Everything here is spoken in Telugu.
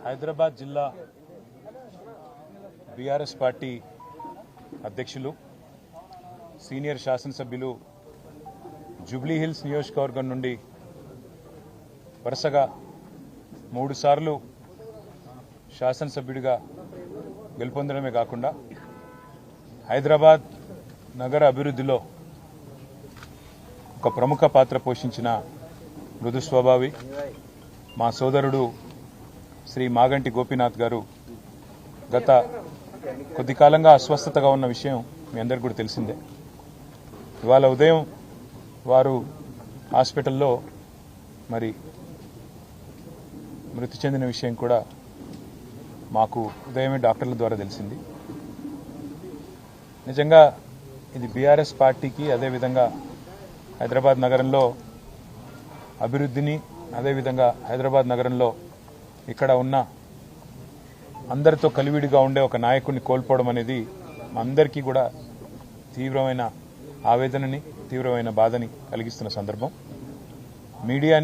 హైదరాబాద్ జిల్లా బీఆర్ఎస్ పార్టీ అధ్యక్షులు సీనియర్ శాసనసభ్యులు జూబ్లీ హిల్స్ నియోజకవర్గం నుండి వరుసగా 3 సార్లు శాసనసభ్యుడిగా గెలుపొందడమే కాకుండా హైదరాబాద్ నగర అభివృద్ధిలో ఒక ప్రముఖ పాత్ర పోషించిన మృదు స్వభావి మా సోదరుడు శ్రీ మాగంటి గోపీనాథ్ గారు గత కొద్ది కాలంగా అస్వస్థతగా ఉన్న విషయం మీ అందరికీ కూడా తెలిసిందే. ఇవాళ ఉదయం వారు హాస్పిటల్లో మరి మృతి చెందిన విషయం కూడా మాకు ఉదయమే డాక్టర్ల ద్వారా తెలిసింది. నిజంగా ఇది బీఆర్ఎస్ పార్టీకి, అదేవిధంగా హైదరాబాద్ నగరంలో అభివృద్ధిని, అదేవిధంగా హైదరాబాద్ నగరంలో ఇక్కడ ఉన్న అందరితో కలివిడిగా ఉండే ఒక నాయకుడిని కోల్పోవడం అనేది మా అందరికీ కూడా తీవ్రమైన ఆవేదనని, తీవ్రమైన బాధని కలిగిస్తున్న సందర్భం. మీడియా